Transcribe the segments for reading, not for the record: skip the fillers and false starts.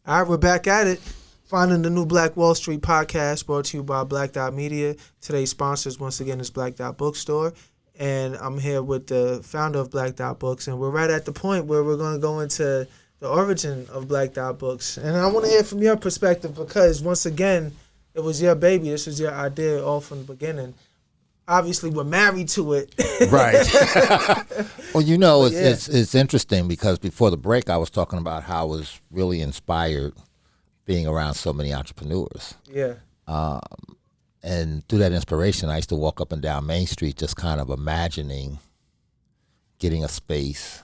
All right, we're back at it. Finding the New Black Wall Street podcast brought to you by Black Dot Media. Today's sponsors, once again, is Black Dot Bookstore. And I'm here with the founder of Black Dot Books. And we're right at the point where we're going to go into the origin of Black Dot Books. And I want to hear from your perspective because, once again, it was your baby. This was your idea all from the beginning. Obviously, we're married to it. Right. Well, you know, it's interesting because before the break, I was talking about how I was really inspired being around so many entrepreneurs. Yeah. And through that inspiration, I used to walk up and down Main Street just kind of imagining getting a space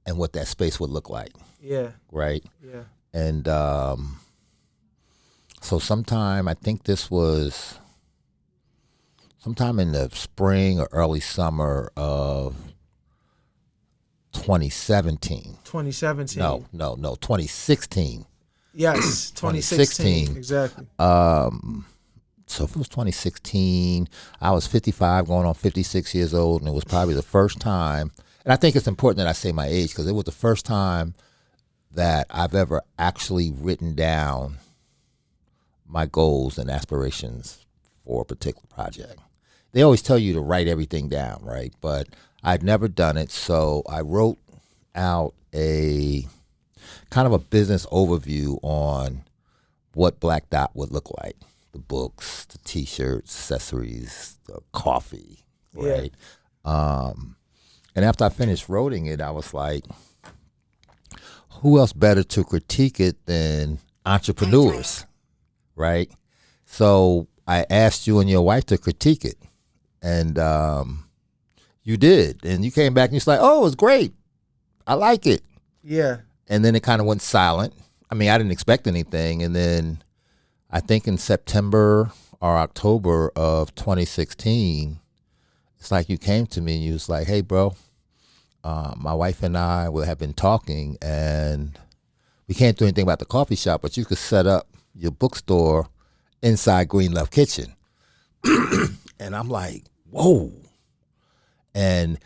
and what that space would look like. Yeah. Right? Yeah. And so sometime, I think this was sometime in the spring or early summer of 2017. 2017. No, 2016. Yes, 2016. Exactly. So if it was 2016, I was 55 going on 56 years old, and it was probably the first time, and I think it's important that I say my age because it was the first time that I've ever actually written down my goals and aspirations for a particular project. They always tell you to write everything down, right? But I'd never done it, so I wrote out a kind of a business overview on what Black Dot would look like. The books, the T-shirts, accessories, the coffee, right? Yeah. And after I finished writing it, I was like, who else better to critique it than entrepreneurs, right? So I asked you and your wife to critique it. And you did. And you came back and you're like, oh, it was great. I like it. Yeah. And then it kind of went silent. I mean, I didn't expect anything. And then I think in September or October of 2016, it's like you came to me and you was like, hey, bro, my wife and I have been talking and we can't do anything about the coffee shop, but you could set up your bookstore inside Green Love Kitchen. And I'm like, whoa. And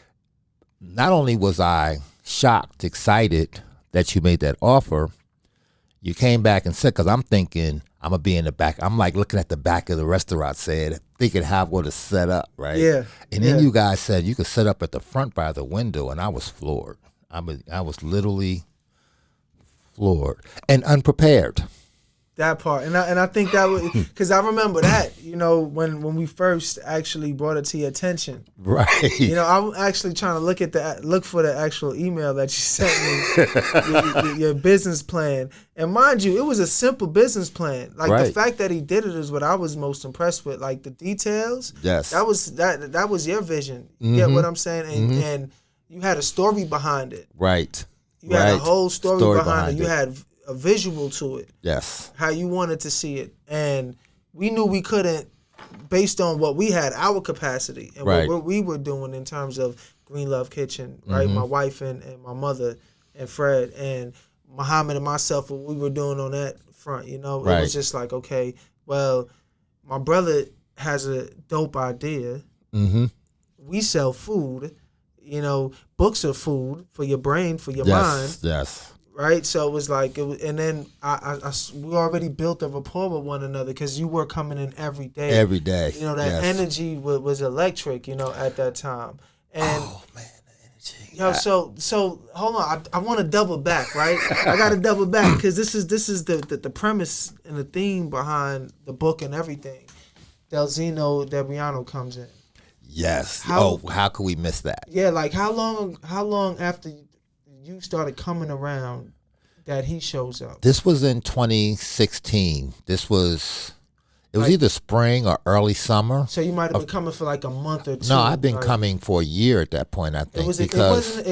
not only was I shocked, excited that you made that offer, you came back and said, because I'm thinking I'm going to be in the back. I'm like looking at the back of the restaurant thinking how I'm going to set up, right? Yeah. And then you guys said you could set up at the front by the window, and I was floored. I was literally floored and unprepared. That part, and I think that was because I remember that, when we first actually brought it to your attention, right? I'm actually trying to look for the actual email that you sent me, your business plan, and mind you, it was a simple business plan. Like right. The fact that he did it is what I was most impressed with. Like the details, yes, that was your vision. You get what I'm saying, and you had a story behind it, right? You had a whole story behind it. You had a visual to it. Yes. How you wanted to see it. And we knew we couldn't, based on what we had, our capacity, and right. what we were doing in terms of Green Love Kitchen, right? My wife and my mother and Fred and Muhammad and myself, what we were doing on that front, Right. It was just like, okay, well, my brother has a dope idea. Mm-hmm. We sell food. Books are food for your brain, for your yes. mind. Yes. Right, so it was like, and then we already built a rapport with one another because you were coming in every day. Every day, that yes. energy was electric. At that time. And oh man, the energy. So hold on, I want to double back, right? I got to double back because this is the premise and the theme behind the book and everything. Delzino Debriano comes in. Yes. How could we miss that? Yeah, like how long after you started coming around that he shows up? This was in 2016. It was either spring or early summer. So you might have been coming for like a month or two. No, I've been coming for a year at that point, I think. It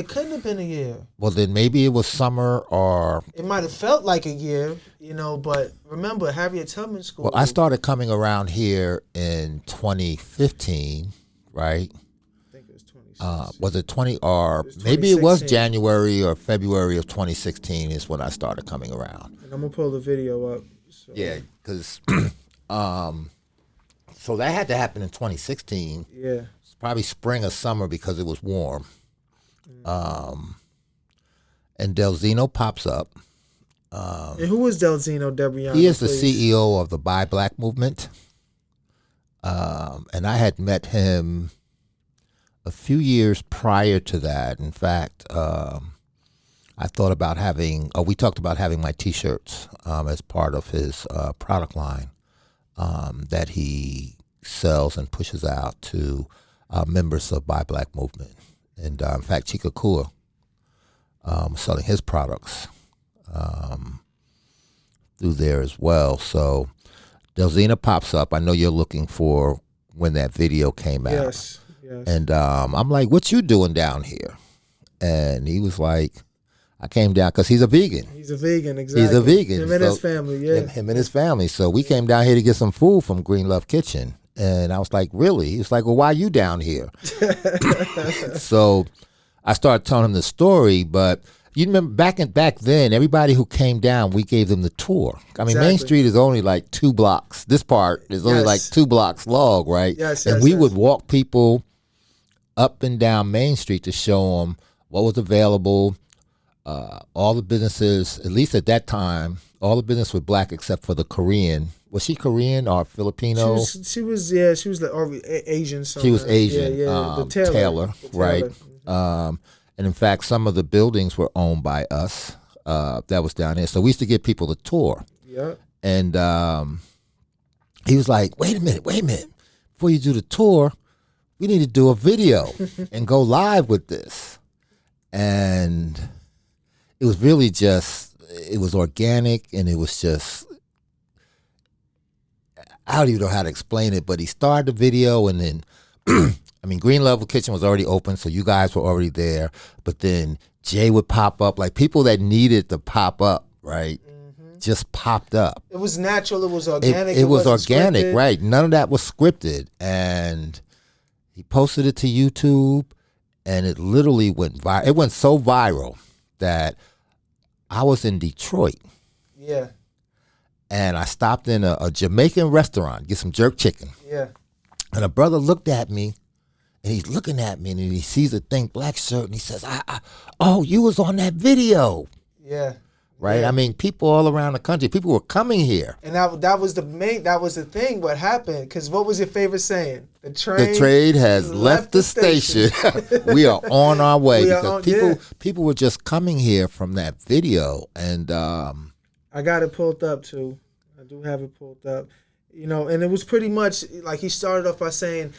couldn't have been a year. Well, then maybe it was summer or... It might have felt like a year, but remember, Harriet Tubman School... Well, I started coming around here in 2015, right? Was it 20 or maybe it was January or February of 2016 is when I started coming around. And I'm gonna pull the video up. So. Yeah, because so that had to happen in 2016. Yeah, it's probably spring or summer because it was warm. And Delzino pops up, And who was Delzino Debriano? He is the please? CEO of the Buy Black movement. And I had met him a few years prior to that. In fact, I thought about we talked about having my T-shirts as part of his product line that he sells and pushes out to members of Buy Black movement. And in fact, Chikakua selling his products through there as well. So Delzina pops up. I know you're looking for when that video came out. Yes. And I'm like, what you doing down here? And he was like, I came down because he's a vegan. He's a vegan, exactly. He's a vegan. Him and his family, yeah. Him and his family. So we came down here to get some food from Green Love Kitchen. And I was like, really? He was like, well, why you down here? So I started telling him the story, but you remember back then, everybody who came down, we gave them the tour. I mean, Main Street is only like 2 blocks. This part is only like 2 blocks long, right? And we would walk people up and down Main Street to show them what was available. All the businesses, at least at that time, all the business were black except for the Korean. Was she Korean or Filipino? She was like Asian. Somewhere. She was Asian. The Taylor, right? Mm-hmm. And in fact, some of the buildings were owned by us. That was down there. So we used to give people the tour. Yeah. And he was like, wait a minute. Before you do the tour, we need to do a video and go live with this. And it was really it was organic, and it was just, I don't even know how to explain it, but he started the video, and then, I mean, Green Level Kitchen was already open, so you guys were already there, but then Jay would pop up, like people that needed to pop up, right, just popped up. It was natural, it was organic. It was organic, scripted. right, none of that was scripted, and he posted it to YouTube, and it literally went viral. It went so viral that I was in Detroit. Yeah. And I stopped in a Jamaican restaurant, get some jerk chicken. Yeah. And a brother looked at me, and he's looking at me, and he sees a Think Black shirt, and he says, oh, you was on that video. Yeah. Right? Yeah. I mean, people all around the country, people were coming here. And that was the thing, what happened. Because what was your favorite saying? The trade has left the station. We are on our way. People were just coming here from that video. And I got it pulled up, too. I do have it pulled up. You know, and it was pretty much, like, he started off by saying,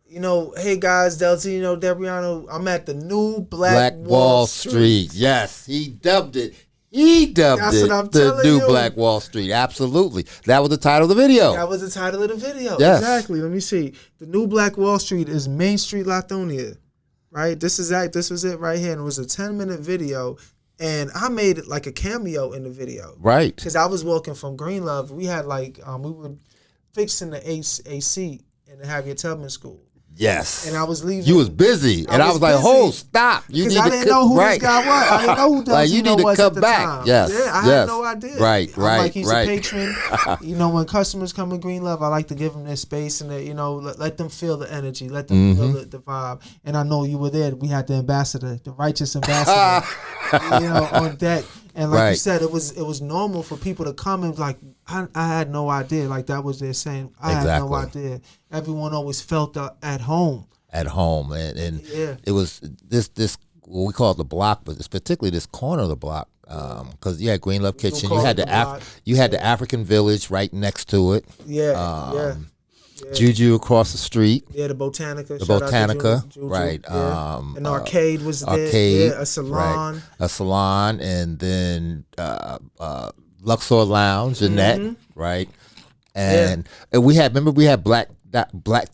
you know, hey, guys, Delzino Debriano, I'm at the new Black Wall Street. Yes, he dubbed it. He dubbed the new Black Wall Street. Absolutely. That was the title of the video. That was the title of the video. Yes. Exactly. Let me see. The new Black Wall Street is Main Street, Lithonia. Right? This was it right here. And it was a 10-minute video. And I made it like a cameo in the video. Right. Because I was walking from Green Love. We had we were fixing the AC in the Harriet Tubman School. Yes. And I was leaving. You was busy. And I was like, hold, stop. You need to I didn't know who this guy was. I didn't know who like, you need to come back. Time. Yes. Yeah, I had no idea. Right. Like, he's a patron. You know, when customers come in Green Love, I like to give them their space and, let them feel the energy. Let them feel the vibe. And I know you were there. We had the ambassador, the righteous ambassador, on deck. And like you said, it was normal for people to come and like, I had no idea. Like that was their saying. I had no idea. Everyone always felt at home. At home, and it was this what we call it the block, but it's particularly this corner of the block, because you had Green Love Kitchen, you had the African Village right next to it. Yeah. Juju across the street. Yeah, the Botanica. The Botanica, Juju. right? Yeah. An arcade was there. Arcade, yeah, a salon. Right. A salon, and then Luxor Lounge, Jeanette, right? And we had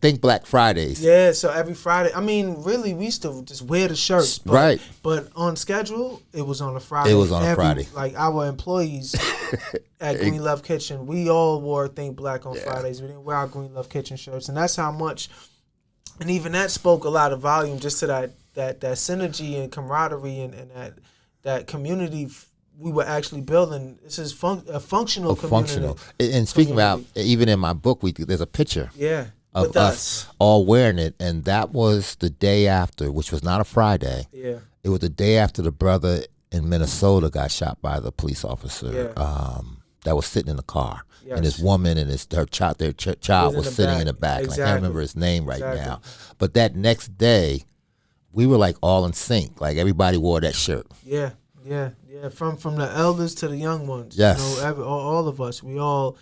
Think Black Fridays. Yeah, so every Friday. I mean, really, we used to just wear the shirts. Right. But on schedule, it was on a Friday. It was on a Friday. Like our employees at Green Love Kitchen, we all wore Think Black on Fridays. We didn't wear our Green Love Kitchen shirts. And that's how much, and even that spoke a lot of volume just to that synergy and camaraderie and that community we were actually building. This is a functional community. Functional. And speaking about, even in my book, there's a picture. Yeah. Of us all wearing it, and that was the day after, which was not a Friday. Yeah. It was the day after the brother in Minnesota got shot by the police officer that was sitting in the car. Yes. And this woman and their child was sitting in the back. Exactly. And I can't remember his name right now. But that next day, we were like all in sync. Like everybody wore that shirt. Yeah. From the elders to the young ones. Yes. You know, all of us. We all.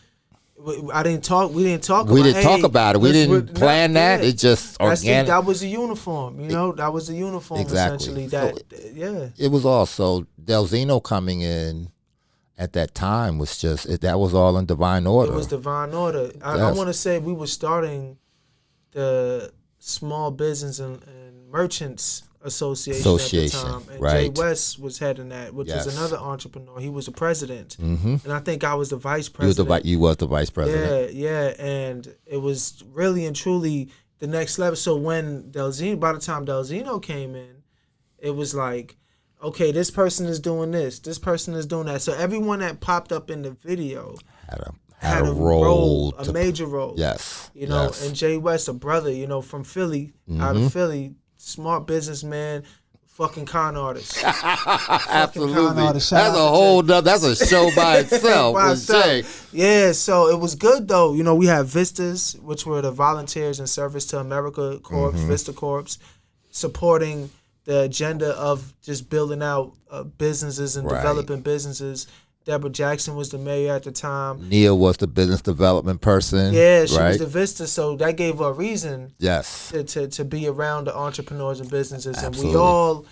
We didn't talk about it. We didn't plan that. It just organic. That was a uniform. You know, that was a uniform essentially. It was also Delzino coming in at that time was just that was all in divine order. It was divine order. I want to say we were starting the Small Business and Merchants Association at the time, and Jay West was heading that, which was another entrepreneur. He was the president, and I think I was the vice president. You was the vice president. Yeah, and it was really and truly the next level. So when by the time Delzino came in, it was like, okay, this person is doing this, this person is doing that. So everyone that popped up in the video had a role, a major role. Yes, you know, and Jay West, a brother, you know, from Philly, out of Philly. Smart businessman, fucking con artist. Absolutely. That's a show by itself. Yeah, so it was good though. You know, we had Vistas, which were the Volunteers in Service to America Corps, Vista Corps, supporting the agenda of just building out businesses and developing businesses. Deborah Jackson was the mayor at the time. Nia was the business development person. Yeah, she was the Vista, so that gave her a reason to be around the entrepreneurs and businesses. Absolutely. And we all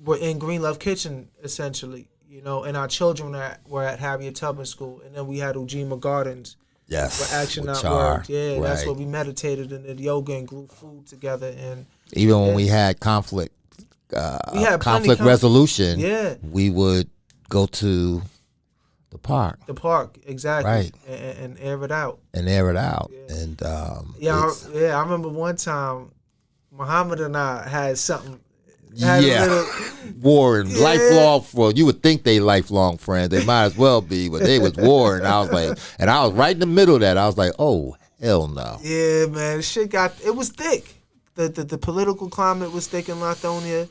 were in Green Love Kitchen, essentially, you know, and our children were at Harriet Tubman School. And then we had Ujima Gardens. Yes. Where Action Not Work. Yeah, that's where we meditated and did yoga and grew food together. And even when we had conflict resolution, we would go to the park, exactly. Right. And air it out. Yeah. And I remember one time Muhammad and I had something. Warring, lifelong. Well, you would think they lifelong friends. They might as well be, but they was warring. I was like, and I was right in the middle of that. I was like, oh hell no. Yeah, man, it was thick. The political climate was thick in Lithonia.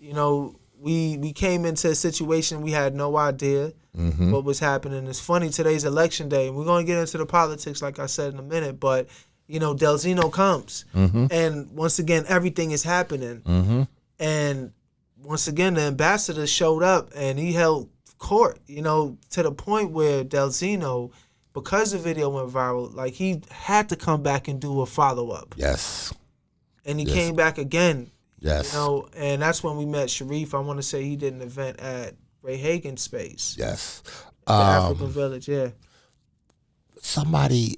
You know, we came into a situation we had no idea what was happening. It's funny, today's election day, and we're going to get into the politics, like I said, in a minute, but, you know, Delzino comes, and once again, everything is happening, and once again, the ambassador showed up, and he held court, you know, to the point where Delzino, because the video went viral, like, he had to come back and do a follow-up. Yes. And he came back again. Yes. You know, and that's when we met Sharif. I want to say he did an event at Ray Hagen's space. Yes. The African Village, Somebody,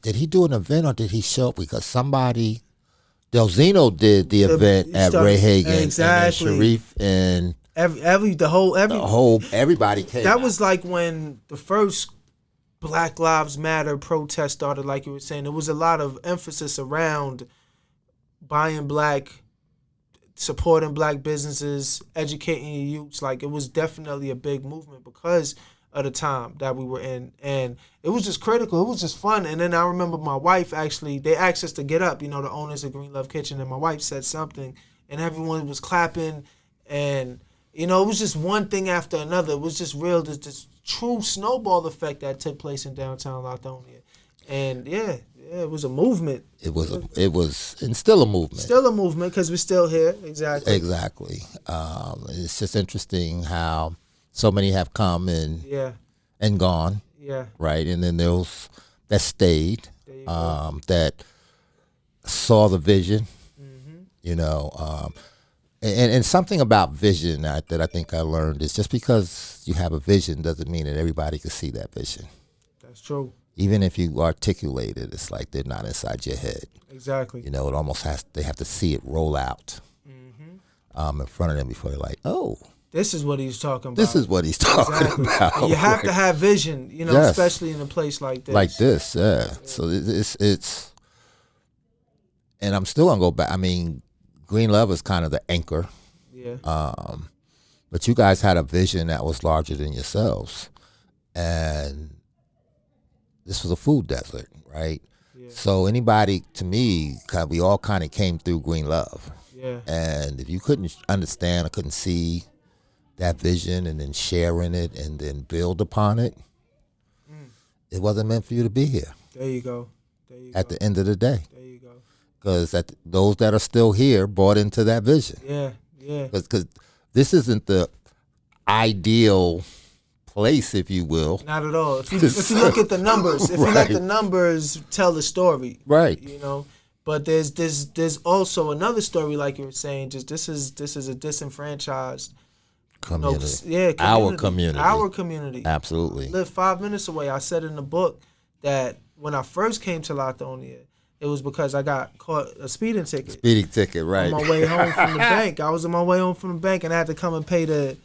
did he do an event or did he show up? Because Delzino did the event at Ray Hagen. Exactly. And Sharif and everybody came. That was like when the first Black Lives Matter protest started, like you were saying. There was a lot of emphasis around buying black, supporting black businesses, educating your youths. Like, it was definitely a big movement because of the time that we were in. And it was just critical. It was just fun. And then I remember my wife, actually, they asked us to get up, you know, the owners of Green Love Kitchen, and my wife said something, and everyone was clapping. And, you know, it was just one thing after another. It was just real, this true snowball effect that took place in downtown Lithonia. And, it was a movement. It was and still a movement. Still a movement because we're still here. Exactly. It's just interesting how so many have come and gone. Yeah. Right, and then those that stayed, that saw the vision. You know, and something about vision that I think I learned is just because you have a vision doesn't mean that everybody can see that vision. That's true. Even if you articulate it, it's like they're not inside your head. Exactly. You know, it almost they have to see it roll out in front of them before they're like, oh. This is what he's talking about. This is what he's talking about. And you have to have vision, you know, especially in a place like this. Like this, yeah. So it's, and I'm still going to go back. I mean, Green Love is kind of the anchor. Yeah. But you guys had a vision that was larger than yourselves. And this was a food desert, right? Yeah. So anybody, to me, we all kind of came through Green Love. Yeah. And if you couldn't understand or couldn't see that vision and then sharing it and then build upon it, it wasn't meant for you to be here. There you go. There you at go. the end of the day. There you go. Because those that are still here bought into that vision. Yeah, yeah. Because this isn't the ideal place, if you will. Not at all. If you look at the numbers, if you let the numbers tell the story, right? You know, but there's also another story, like you were saying. Just this is a disenfranchised community. Community. Our community. Absolutely. I live 5 minutes away. I said in the book that when I first came to Lithonia, it was because I got caught a speeding ticket. Speeding ticket, right. On my way home from the bank. I was on my way home from the bank and I had to come and pay the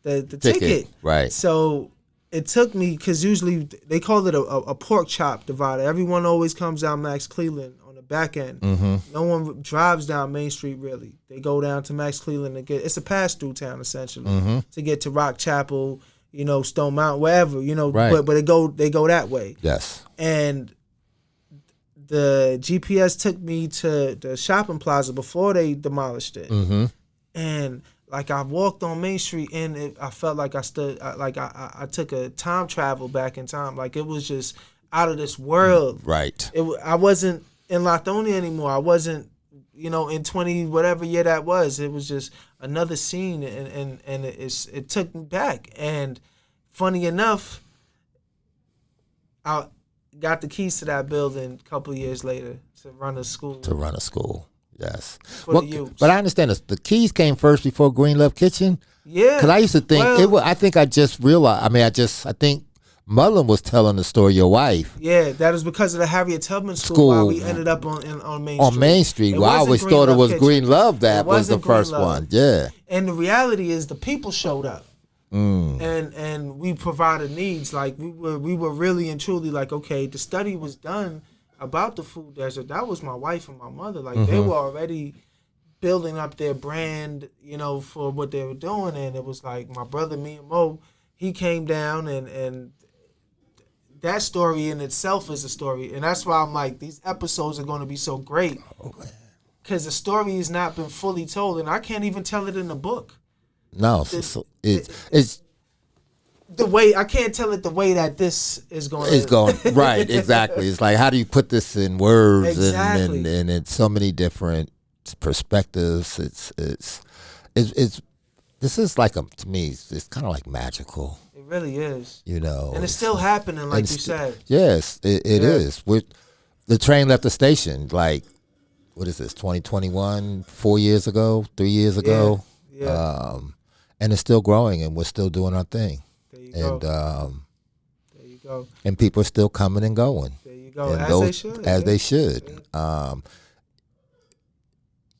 ticket. Right. So it took me, because usually they call it a pork chop divider. Everyone always comes down Max Cleveland on the back end. Mm-hmm. No one drives down Main Street really. They go down to Max Cleveland to it's a pass-through town essentially to get to Rock Chapel, Stone Mountain, wherever, right. but they go that way. Yes. And the GPS took me to the shopping plaza before they demolished it. Mm-hmm. And like I walked on Main Street and I felt like I took a time travel back in time. Like it was just out of this world. Right. I wasn't in Lithonia anymore. I wasn't, in 20 whatever year that was. It was just another scene, and it took me back. And funny enough, I got the keys to that building a couple of years later to run a school. Yes. For the youth. But I understand this. The keys came first before Green Love Kitchen. Yeah. Because I used to think I think I just realized. I think Mullen was telling the story. Your wife. Yeah, that was because of the Harriet Tubman School. Why we ended up on Main Street. On Main Street. Well, I always thought it was Kitchen. Green Love that was the first one. Yeah. And the reality is, the people showed up. And we provided needs. Like we were really and truly like, okay, the study was done about the food desert. That was my wife and my mother. Like they were already building up their brand, for what they were doing. And it was like my brother, me and Mo, he came down and that story in itself is a story. And that's why I'm like, these episodes are going to be so great. Because the story has not been fully told. And I can't even tell it in the book. No, it's the way I can't tell it the way that this is going. It's going right, exactly. It's like, how do you put this in words? Exactly. And it's so many different perspectives. It's this is like to me, it's kind of like magical. It really is. And it's still happening, like you said. Yes, it is. The train left the station. Like, what is this? 2021? 4 years ago? 3 years ago? Yeah. And it's still growing, and we're still doing our thing. There you go. There you go. And people are still coming and going. There you go. And they should. As they should.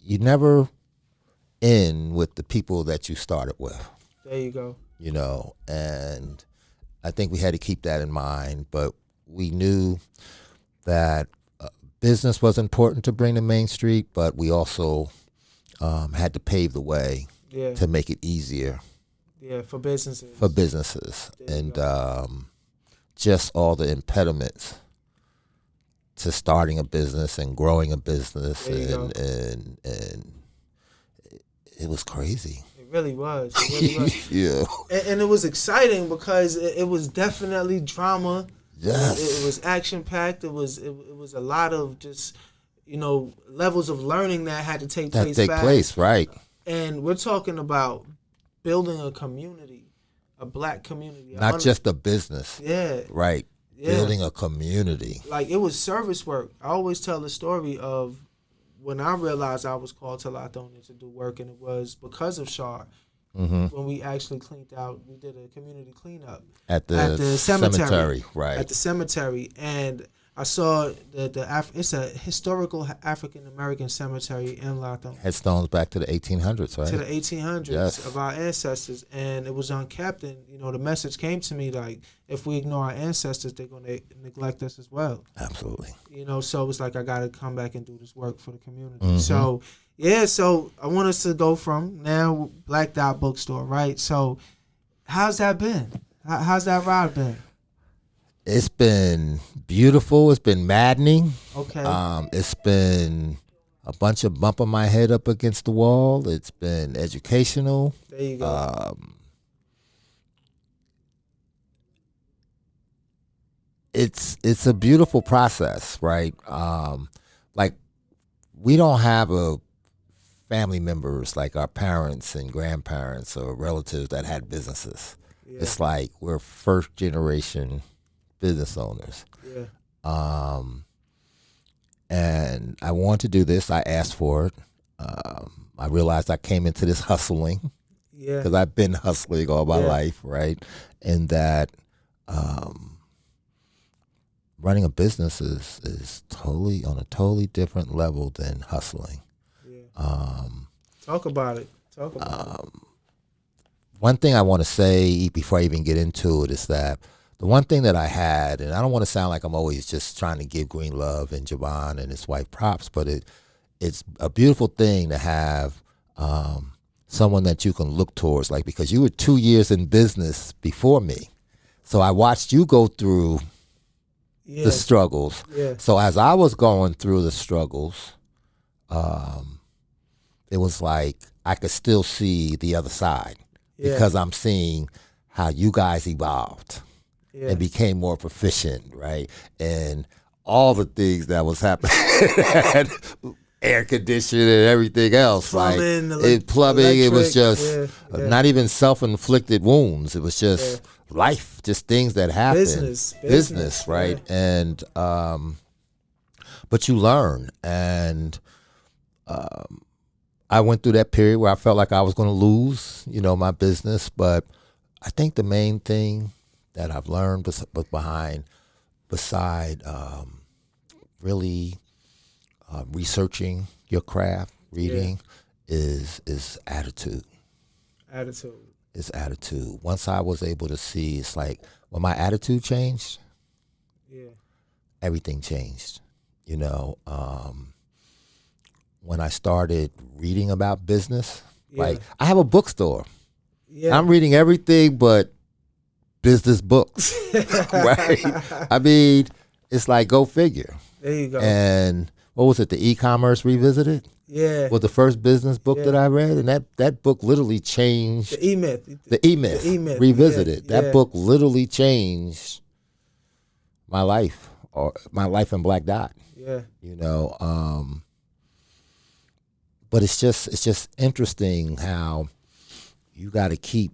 You never end with the people that you started with. There you go. And I think we had to keep that in mind. But we knew that business was important to bring to Main Street, but we also had to pave the way. Yeah. To make it easier. Yeah, for businesses. And just all the impediments to starting a business and growing a business, and it was crazy. It really was. Yeah. And it was exciting because it was definitely drama. Yes. It was action packed. It was a lot of just levels of learning that had to take place. Right. And we're talking about building a community, a black community. Not just a business. Yeah. Right. Yeah. Building a community. Like, it was service work. I always tell the story of when I realized I was called to Lithonia to do work, and it was because of Shar. When we actually we did a community cleanup. At the cemetery. Right. At the cemetery. And I saw it's a historical African American cemetery in Lithonia. Headstones back to the 1800s, right? To the 1800s yes. of our ancestors, and it was unkept. And the message came to me like, if we ignore our ancestors, they're going to neglect us as well. Absolutely. So it's like I got to come back and do this work for the community. So so I want us to go from now Black Dot Bookstore, right? So how's that been? How's that ride been? It's been beautiful. It's been maddening. Okay. It's been a bunch of bumping my head up against the wall. It's been educational. There you go. it's a beautiful process, right? Like we don't have a family members like our parents and grandparents or relatives that had businesses. Yeah. It's like we're first generation business owners. Yeah. And I wanted to do this. I asked for it. I realized I came into this hustling Yeah. because I've been hustling all my life, right? And that running a business is totally on a totally different level than hustling. Yeah. Talk about it. Talk about it. One thing I want to say before I even get into it is that the one thing that I had, and I don't want to sound like I'm always just trying to give Green Love and Javon and his wife props, but it's a beautiful thing to have someone that you can look towards, like, because you were 2 years in business before me. So I watched you go through the struggles. Yeah. So as I was going through the struggles, it was like I could still see the other side because I'm seeing how you guys evolved and became more proficient, right? And all the things that was happening, air conditioning and everything else, Plumbing, plumbing. It was electric, just not even self-inflicted wounds. It was just life, just things that happen. Business, right? And but you learn, and I went through that period where I felt like I was going to lose, my business. But I think the main thing that I've learned beside really researching your craft, reading, is attitude. Attitude. It's attitude. Once I was able to see, it's like when my attitude changed, everything changed. When I started reading about business, like I have a bookstore. Yeah. I'm reading everything but business books, right? I mean, it's like, go figure. There you go. And what was it, the E-commerce Revisited? Yeah. Was the first business book that I read, and that book literally changed. The E-Myth. The E-Myth Revisited. That book literally changed my life, or my life in Black Dot. Yeah. But it's just interesting how you got to keep.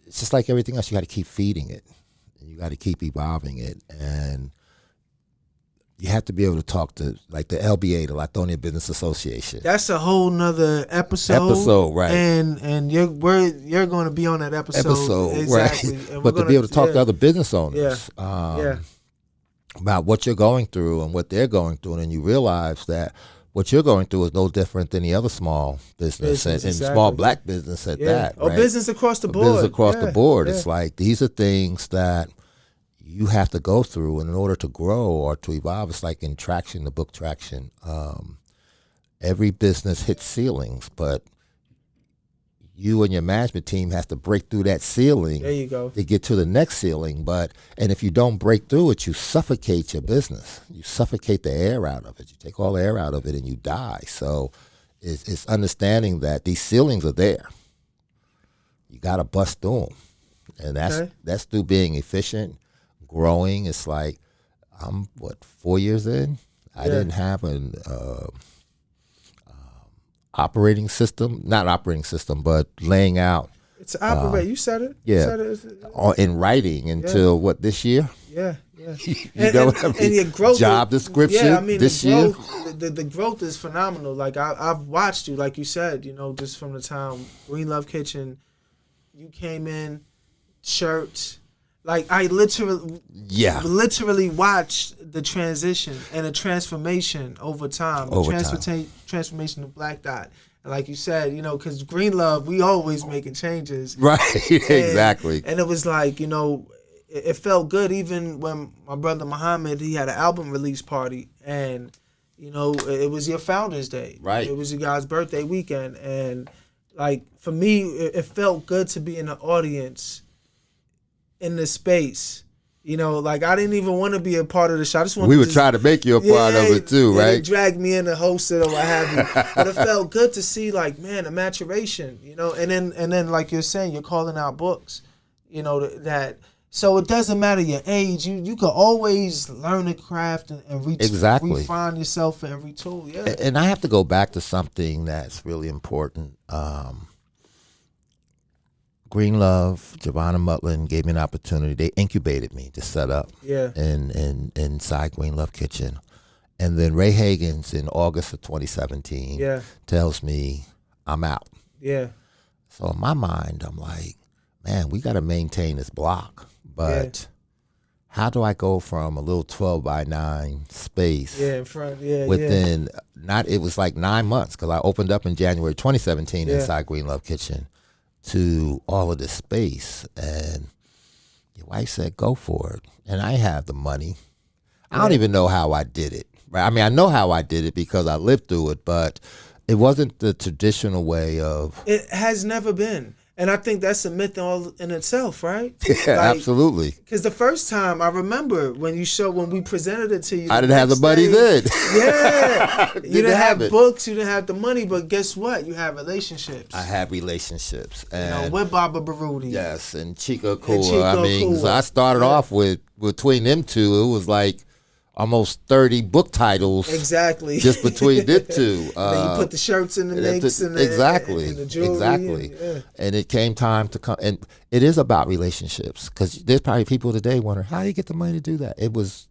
It's just like everything else. You got to keep feeding it. You got to keep evolving it, and you have to be able to talk to, like, the LBA, the Lithonia Business Association. That's a whole nother episode, right? And you're going to be on that episode, exactly. Right? But to be able to talk to other business owners, about what you're going through and what they're going through, and then you realize that what you're going through is no different than the other small business and small Black business at that. Or right? Business across the board. Business across the board. It's like, these are things that you have to go through, and in order to grow or to evolve. It's like in Traction, the book Traction. Every business hits ceilings, but you and your management team has to break through that ceiling. There you go. To get to the next ceiling. And if you don't break through it, you suffocate your business. You suffocate the air out of it. You take all the air out of it and you die. So it's understanding that these ceilings are there. You got to bust through them. And that's through being efficient, growing. It's like, I'm 4 years in? I didn't have an operating system, not operating system, but laying out. It's operate. You said it. Yeah. You said it. In writing until this year? Yeah. What I mean? And your growth. Job description. Yeah, I mean, this year. The growth is phenomenal. Like, I've watched you, like you said, just from the time Green Love Kitchen, you came in, shirts. Like, I literally watched the transition and the transformation over time. Transformation of Black Dot. And like you said, because Green Love, we always making changes. Right, exactly. And it was like, it felt good even when my brother Muhammad, he had an album release party. And, it was your Founders Day. Right. It was your guys' birthday weekend. And, like, for me, it felt good to be in the audience in the space. Like, I didn't even want to be a part of the show. I just wanted we would try to make you a part of it too, right? They dragged me in to host it or what have you. But it felt good to see, like, man, the maturation, and then like you're saying, you're calling out books, that So it doesn't matter your age. You can always learn a craft and Exactly. refine yourself for every tool. Yeah. And I have to go back to something that's really important. Green Love, Giovanna Mutlin gave me an opportunity. They incubated me to set up inside Green Love Kitchen. And then Ray Hagens in August of 2017 tells me I'm out. Yeah. So in my mind, I'm like, man, we got to maintain this block. But how do I go from a little 12 by 9 space in front, within it was like 9 months, because I opened up in January 2017 inside Green Love Kitchen, to all of this space. And your wife said, go for it. And I have the money. I don't even know how I did it. Right? I mean, I know how I did it because I lived through it, but it wasn't the traditional way of. It has never been. And I think that's a myth in itself, right? Yeah, absolutely. Because the first time, I remember when we presented it to you. I didn't have the money then. Yeah. You didn't have books, you didn't have the money, but guess what? You have relationships. I have relationships. And, with Baba Baruti. Yes, and Chico Kua. So I started off with, between them two, it was like almost 30 book titles. Exactly. Just between them two. Then you put the shirts in the mix and the jewelry. Exactly. And it came time to come. And it is about relationships, because there's probably people today wondering, how do you get the money to do that? It was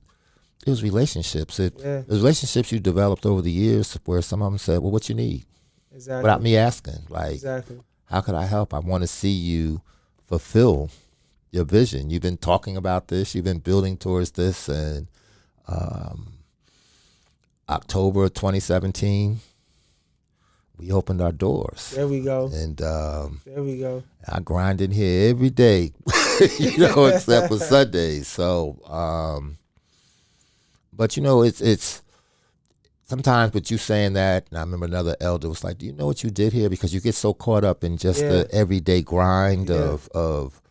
relationships. It was relationships you developed over the years, where some of them said, well, what you need? Exactly. Without me asking. Like, how could I help? I want to see you fulfill your vision. You've been talking about this. You've been building towards this. And October 2017, we opened our doors. There we go. And there we go. I grind in here every day, except for Sundays. So, but it's sometimes with you saying that, and I remember another elder was like, do you know what you did here? Because you get so caught up in just the everyday grind of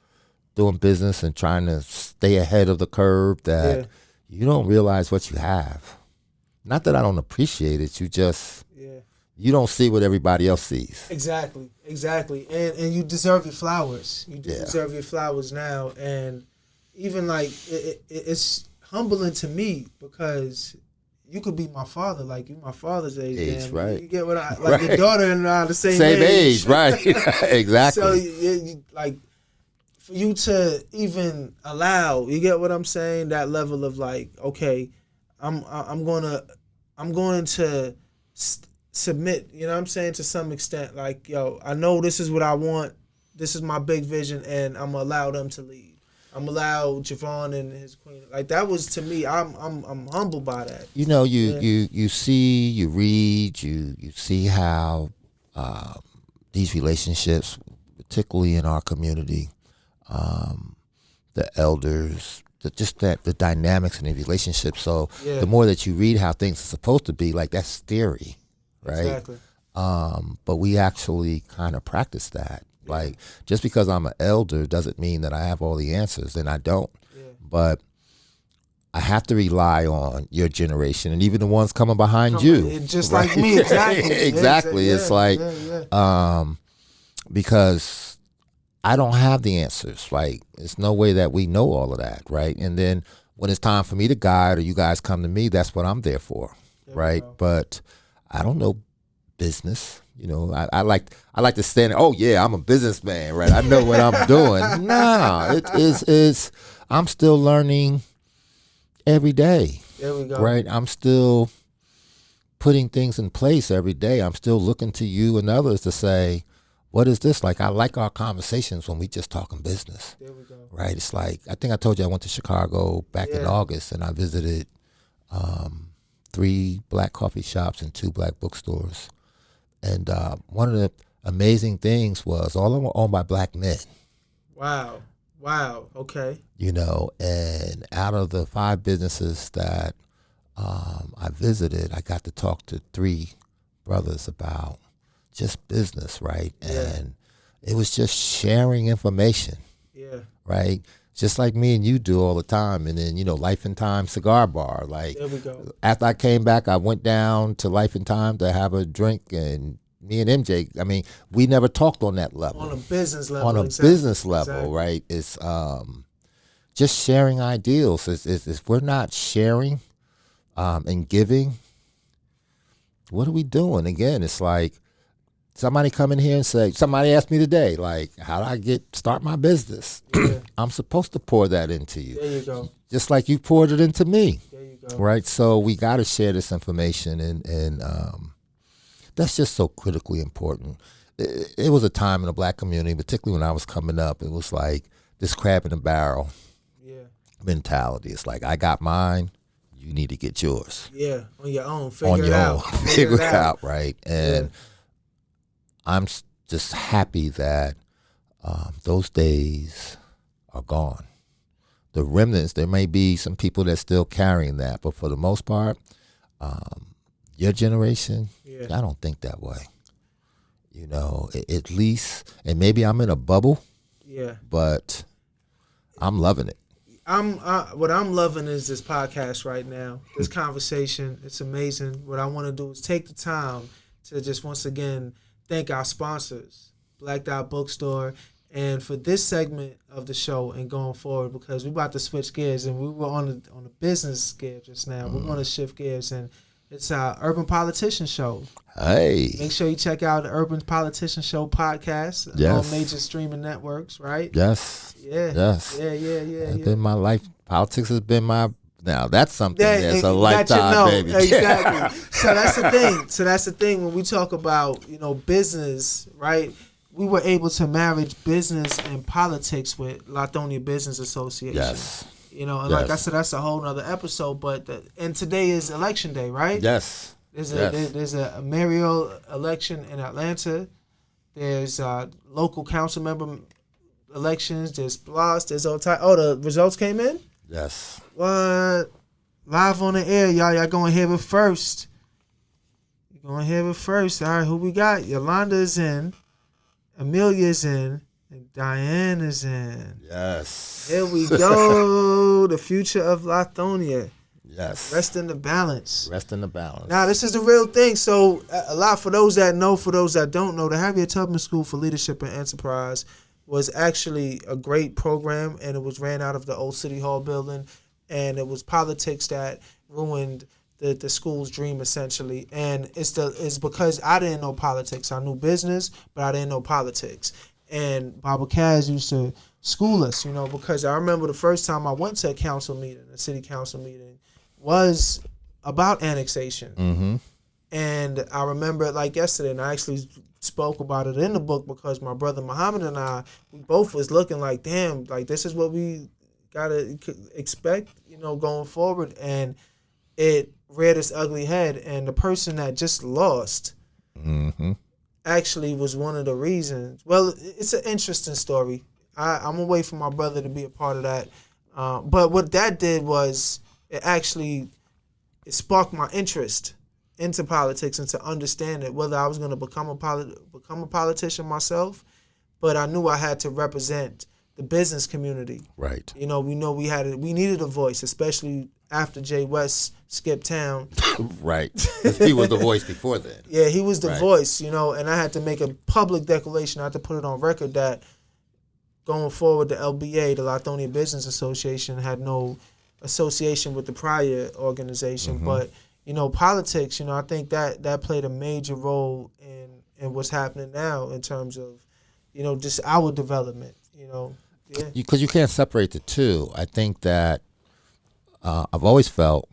doing business and trying to stay ahead of the curve that you don't realize what you have. Not that I don't appreciate it. You just, you don't see what everybody else sees. Exactly. And you deserve your flowers. You deserve your flowers now. And even like, it's humbling to me, because you could be my father, like you my father's age, right? You get what I like. Your daughter and I are the same age, right? Exactly. So you, like, for you to even allow, you get what I'm saying, that level of like, okay, I'm going to submit, you know what I'm saying, to some extent, like, yo, I know this is what I want, this is my big vision, and I'm gonna allow them to lead. I'm allowed Javon and his queen. Like, that was, to me, I'm humbled by that. You know, you see, you read, you see how these relationships, particularly in our community, the elders, the dynamics in the relationship. So the more that you read how things are supposed to be, like, that's theory, right? Exactly. But we actually kind of practice that. Like, just because I'm an elder doesn't mean that I have all the answers, and I don't. But I have to rely on your generation and even the ones coming behind you. Just like me, exactly. Exactly. It's like, because I don't have the answers. Like, there's no way that we know all of that, right? And then when it's time for me to guide, or you guys come to me, that's what I'm there for, right? But I don't know business. You know, I like to stand. Oh yeah, I'm a businessman, right? I know what I'm doing. Nah, it is. I'm still learning every day. There we go. Right, I'm still putting things in place every day. I'm still looking to you and others to say, what is this like? I like our conversations when we just talking business. There we go. Right, it's like, I think I told you I went to Chicago back in August, and I visited 3 black coffee shops and 2 black bookstores. And one of the amazing things was all of them were owned by black men. Wow. Okay. You know, and out of the 5 businesses that I visited, I got to talk to 3 brothers about just business, right? And it was just sharing information. Yeah. Right? Just like me and you do all the time. And then, you know, Life and Time Cigar Bar. Like, there we go. After I came back, I went down to Life and Time to have a drink, and me and MJ, I mean, we never talked on that level. On a business level. On a business level, right? It's just sharing ideals. If we're not sharing and giving, what are we doing? Again, it's like somebody come in here and say, somebody asked me today, like, how do I start my business? Yeah. I'm supposed to pour that into you. There you go. Just like you poured it into me. There you go. Right? So we got to share this information, and that's just so critically important. It was a time in the black community, particularly when I was coming up, it was like this crab in the barrel mentality. It's like, I got mine, you need to get yours. Yeah, on your own. Figure it out. Figure it out, right? And I'm just happy that those days are gone. The remnants, there may be some people that's still carrying that, but for the most part, your generation, I don't think that way. You know, at least, and maybe I'm in a bubble, but I'm loving it. What I'm loving is this podcast right now, this conversation. It's amazing. What I want to do is take the time to just once again thank our sponsors, Black Dot Bookstore, and for this segment of the show and going forward, because we're about to switch gears, and we were on the business gear just now. We're going to shift gears, and it's our Urban Politician Show. Hey. Make sure you check out the Urban Politician Show podcast on major streaming networks, right? Yes. Yeah. Yes. Yeah. It's been my life. Politics has been my... Now, that's something that's a lifetime, baby. Exactly. So that's the thing. When we talk about, business, right? We were able to marry business and politics with Lithonia Business Association. Yes. Like I said, that's a whole nother episode. But and today is election day, right? Yes. There's a mayoral election in Atlanta. There's local council member elections. There's BLOS. There's all type. Oh, the results came in? Yes. What? Live on the air, y'all. Y'all gonna hear it first. You're gonna hear it first. All right, who we got? Yolanda's in. Amelia's in. And Diane is in. Yes. Here we go. The future of Lithonia. Yes. Rest in the balance. Now, this is the real thing. So, a lot for those that know, for those that don't know, the Harriet Tubman School for Leadership and Enterprise was actually a great program, and it was ran out of the old City Hall building, and it was politics that ruined the school's dream, essentially. And it's because I didn't know politics. I knew business, but I didn't know politics. And Baba Kaz used to school us, because I remember the first time I went to a city council meeting, was about annexation. Mm-hmm. And I remember it like yesterday, and I actually spoke about it in the book because my brother Muhammad and I, we both was looking like, damn, like this is what we gotta expect, going forward. And it reared its ugly head, and the person that just lost actually was one of the reasons. Well, it's an interesting story. I'm gonna wait for my brother to be a part of that. But what that did was it sparked my interest into politics and to understand it, whether I was going to become a politician myself, but I knew I had to represent the business community. Right. We needed a voice, especially after Jay West skipped town. Right. He was the voice before then. Yeah, he was the voice, and I had to make a public declaration. I had to put it on record that going forward, the LBA, the Lithonia Business Association, had no association with the prior organization, but politics, I think that played a major role in what's happening now in terms of, just our development, Because you can't separate the two. I think that I've always felt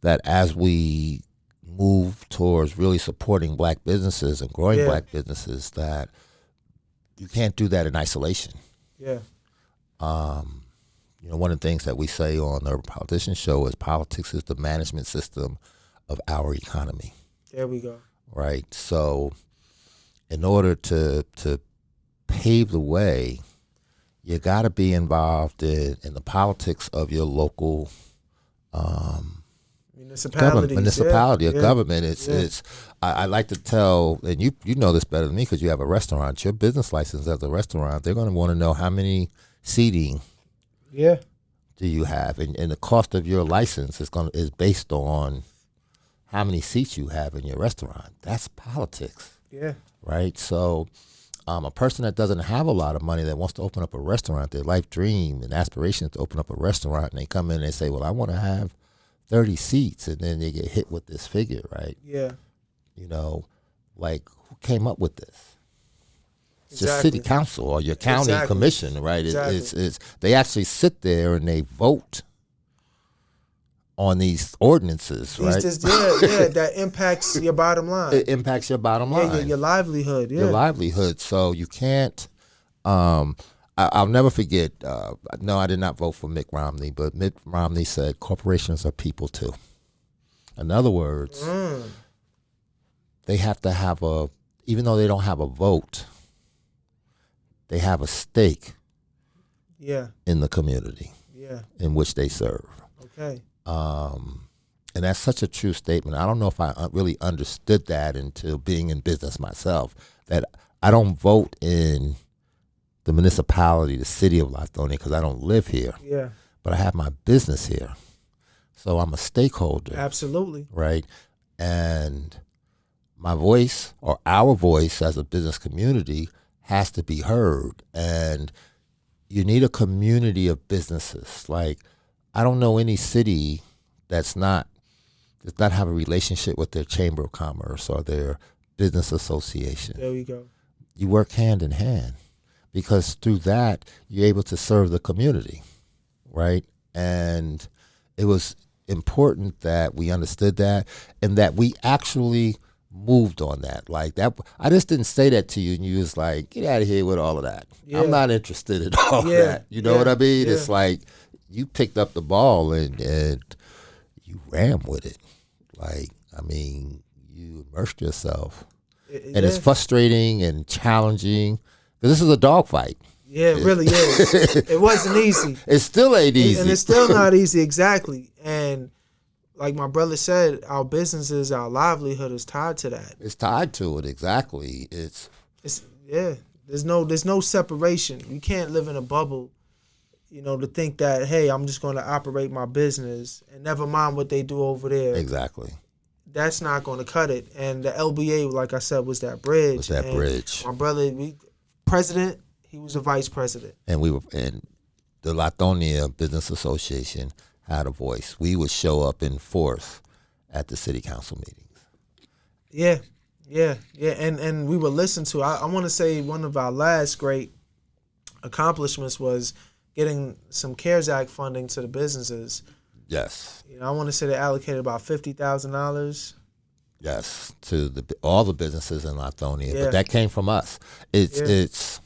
that as we move towards really supporting black businesses and growing black businesses, that you can't do that in isolation. Yeah. One of the things that we say on the Urban Politician Show is politics is the management system of our economy. There we go. Right. So in order to pave the way, you got to be involved in the politics of your local municipality or government. It's I like to tell, and you know this better than me because you have a restaurant. Your business license as a restaurant, they're going to want to know how many seating do you have, and the cost of your license is based on how many seats you have in your restaurant. That's politics. Yeah. Right. So a person that doesn't have a lot of money that wants to open up a restaurant, their life dream and aspiration is to open up a restaurant, and they come in and they say, well, I want to have 30 seats, and then they get hit with this figure, right? Yeah. Like, who came up with this? It's just Exactly. city council or your county Exactly. commission, right? Exactly. It's they actually sit there and they vote on these ordinances, right? That impacts your bottom line. It impacts your bottom line. Yeah, your livelihood. Yeah. Your livelihood. So you can't. I'll never forget. No, I did not vote for Mitt Romney, but Mitt Romney said corporations are people too. In other words, they have to have even though they don't have a vote, they have a stake. Yeah. In the community. Yeah. In which they serve. Okay. And that's such a true statement. I don't know if I really understood that until being in business myself, that I don't vote in the municipality, the city of Lithonia, because I don't live here. Yeah. But I have my business here. So I'm a stakeholder. Absolutely. Right? And my voice, or our voice as a business community, has to be heard. And you need a community of businesses. Like, I don't know any city does not have a relationship with their chamber of commerce or their business association. There we go. You work hand in hand, because through that you're able to serve the community, right? And it was important that we understood that and that we actually moved on that. Like that, I just didn't say that to you and you was like, get out of here with all of that. Yeah. I'm not interested in all that. You know what I mean? Yeah. It's like you picked up the ball and you ran with it. Like, I mean, you immersed yourself. And it's frustrating and challenging because this is a dogfight. Yeah, it really is. It wasn't easy. It still ain't easy. And it's still not easy, exactly. And like my brother said, our businesses, our livelihood is tied to that. It's tied to it, exactly. It's There's no separation. You can't live in a bubble, to think that, hey, I'm just going to operate my business and never mind what they do over there. Exactly. That's not going to cut it. And the LBA, like I said, was that bridge. My brother, president, he was a vice president. And the Lithonia Business Association had a voice. We would show up in force at the city council meetings. Yeah. And we were listened to. I want to say one of our last great accomplishments was getting some CARES Act funding to the businesses. Yes. I want to say they allocated about $50,000. Yes, to all the businesses in Lithonia, but that came from us. It's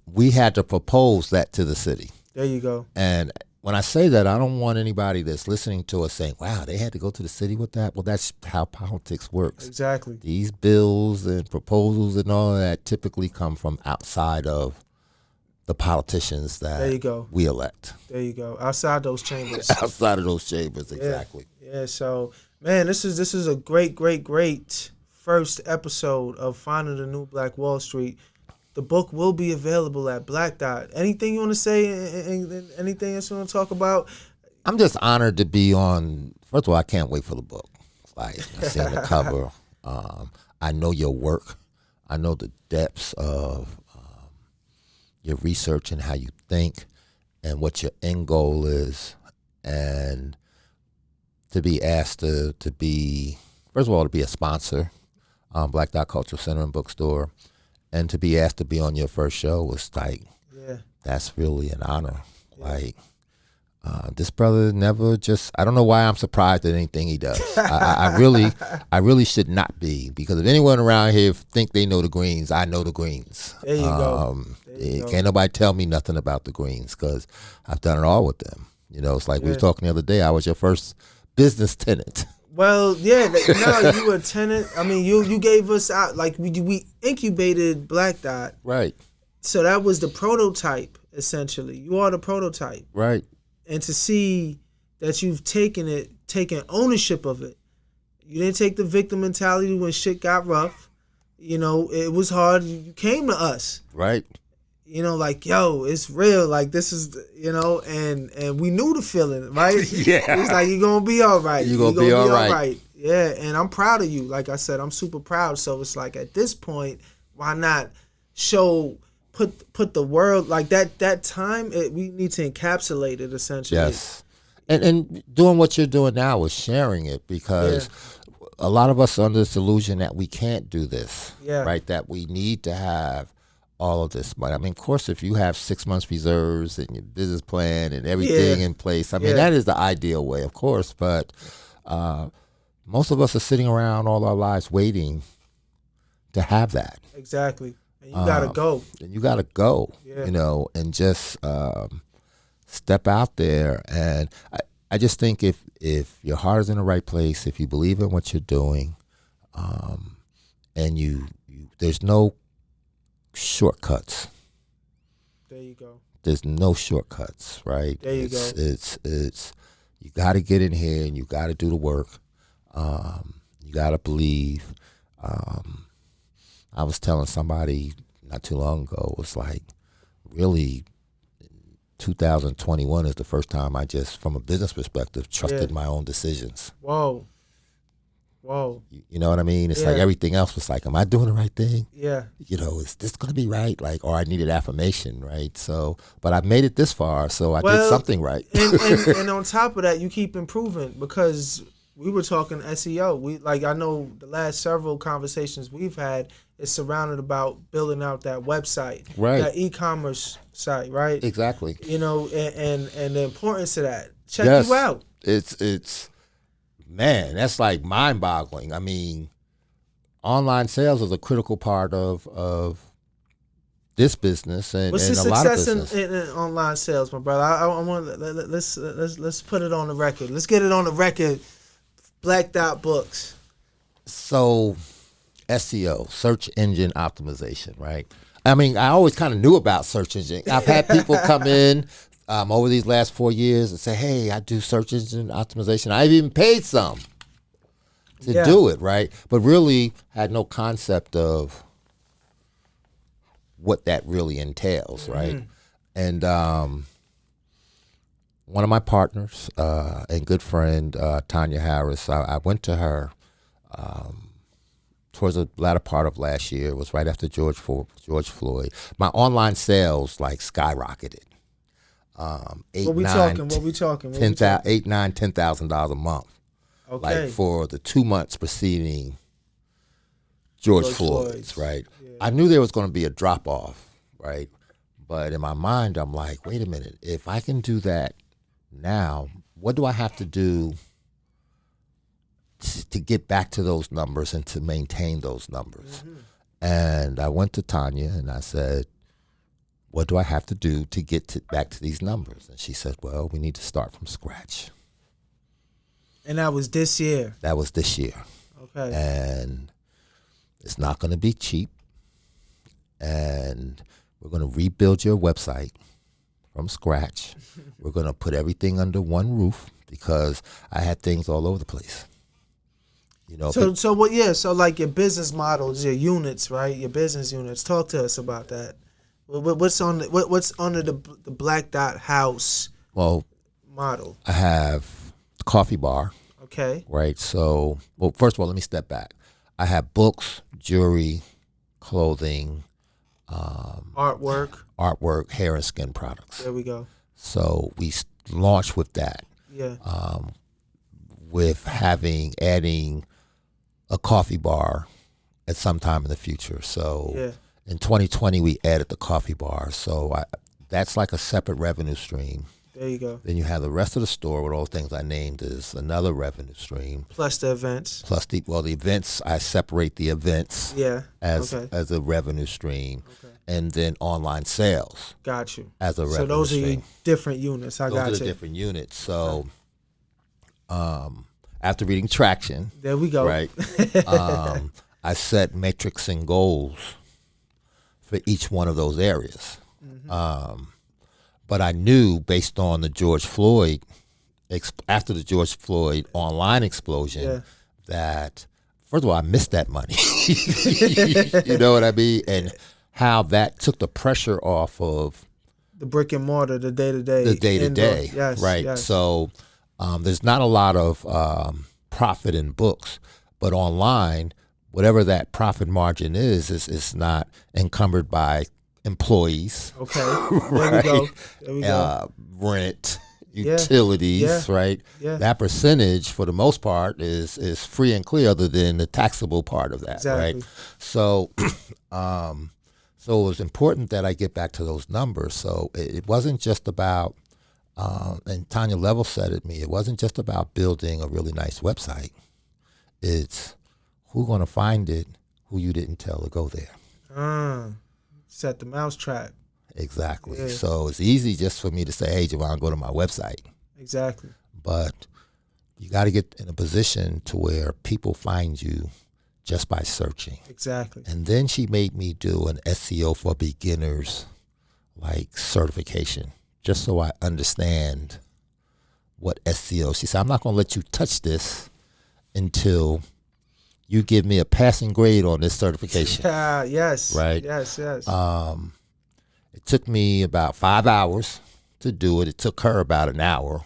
we had to propose that to the city. There you go. And when I say that, I don't want anybody that's listening to us saying, wow, they had to go to the city with that. Well, that's how politics works. Exactly. These bills and proposals and all of that typically come from outside of the politicians that we elect. There you go. Outside those chambers. Outside of those chambers, exactly. Yeah, so, man, this is a great first episode of Finding the New Black Wall Street. The book will be available at Black Dot. Anything you want to say? Anything else you want to talk about? I'm just honored to be on. First of all, I can't wait for the book. Like, I see on the cover. I know your work. I know the depths of your research and how you think and what your end goal is. And to be asked to be, first of all, to be a sponsor, Black Dot Cultural Center and Bookstore. And to be asked to be on your first show was like, that's really an honor. Yeah. Like, this brother never just, I don't know why I'm surprised at anything he does. I really should not be, because if anyone around here think they know the Greens, I know the Greens. There you go. Can't nobody tell me nothing about the Greens, because I've done it all with them. It's like we were talking the other day, I was your first business tenant. Well, yeah, no, you were a tenant. I mean, you gave us out, like, we incubated Black Dot. Right. So that was the prototype, essentially. You are the prototype. Right. And to see that you've taken ownership of it. You didn't take the victim mentality when shit got rough. It was hard. You came to us. Right. Like, yo, it's real. Like, this is, and we knew the feeling, right? Yeah. It's like, you're going to be all right. You're going to be all right. Yeah, and I'm proud of you. Like I said, I'm super proud. So it's like, at this point, Why not put the world like that time? We need to encapsulate it essentially. Yes. And doing what you're doing now is sharing it, because a lot of us are under this illusion that we can't do this, right? That we need to have all of this money. I mean, of course, if you have 6 months reserves and your business plan and everything in place, I mean, that is the ideal way, of course. But most of us are sitting around all our lives waiting to have that. Exactly. And you gotta go. And you gotta go. You know, and just step out there. And I just think if your heart is in the right place, if you believe in what you're doing, and you there's no shortcuts. There you go. There's no shortcuts, right? There you go. It's you got to get in here and you got to do the work. You got to believe. I was telling somebody not too long ago, it was like, really, 2021 is the first time I just, from a business perspective, trusted my own decisions. Whoa. You know what I mean? It's like everything else was like, am I doing the right thing? Yeah. You know, is this going to be right? Like, or I needed affirmation, right? So, but I've made it this far, so I did something right. and on top of that, you keep improving, because we were talking SEO. I know the last several conversations we've had is surrounded about building out that website, that e-commerce site, right? Exactly. You know, and the importance of that. Check you out. It's man, that's like mind-boggling. I mean, online sales is a critical part of this business and what's a the lot of success business. in online sales, my brother? I want let's put it on the record. Let's get it on the record. Black Dot Books. So, SEO, search engine optimization, right? I mean, I always kind of knew about search engine. I've had people come in over these last 4 years and say, hey, I do search engine optimization. I've even paid some to do it, right? But really had no concept of what that really entails, right? And one of my partners and good friend, Tanya Harris, I went to her towards the latter part of last year. It was right after George Floyd. My online sales skyrocketed. What we talking? $10,000 a month. Okay. Like for the 2 months preceding George Floyd's, right? Yeah. I knew there was going to be a drop off, right? But in my mind, I'm like, wait a minute. If I can do that now, what do I have to do to get back to those numbers and to maintain those numbers? And I went to Tanya and I said, what do I have to do to get back to these numbers? And she said, well, we need to start from scratch. And that was this year? That was this year. Okay. And it's not going to be cheap. And we're going to rebuild your website from scratch. We're going to put everything under one roof, because I had things all over the place. You know. So what? Yeah. So like your business models, your units, right? Your business units. Talk to us about that. What's under the Black Dot House? Model. I have the coffee bar. Okay. Right. So, first of all, let me step back. I have books, jewelry, clothing, artwork, hair and skin products. There we go. So we launched with that. Yeah. With adding a coffee bar at some time in the future. So in 2020, we added the coffee bar. So that's like a separate revenue stream. There you go. Then you have the rest of the store with all the things I named is another revenue stream. Plus the events. The events, I separate the events as a revenue stream. Okay. And then online sales. Got you. As a revenue stream. So those are your different units. Those are the different units. So after reading Traction. There we go. Right. I set metrics and goals for each one of those areas. But I knew based on the George Floyd, after the George Floyd online explosion, that first of all, I missed that money. You know what I mean? And how that took the pressure off of the brick and mortar, the day-to-day. The day-to-day, yes, right? Yes. So there's not a lot of profit in books, but online, whatever that profit margin is not encumbered by employees. Okay. Right? There we go. There we go. Rent, Yeah. utilities, Yeah. right? Yeah. That percentage, for the most part, is free and clear, other than the taxable part of that, Exactly. right? So, so it was important that I get back to those numbers. So it wasn't just about, and Tanya level set at me, it wasn't just about building a really nice website. It's who's going to find it, who you didn't tell to go there. Set the mousetrap. Exactly. Yeah. So it's easy just for me to say, hey, Javon, go to my website. Exactly. But you got to get in a position to where people find you just by searching. Exactly. And then she made me do an SEO for beginners, like certification, just so I understand what SEO. She said, I'm not going to let you touch this until you give me a passing grade on this certification. Yes. Right. Yes. It took me about 5 hours to do it. It took her about an hour.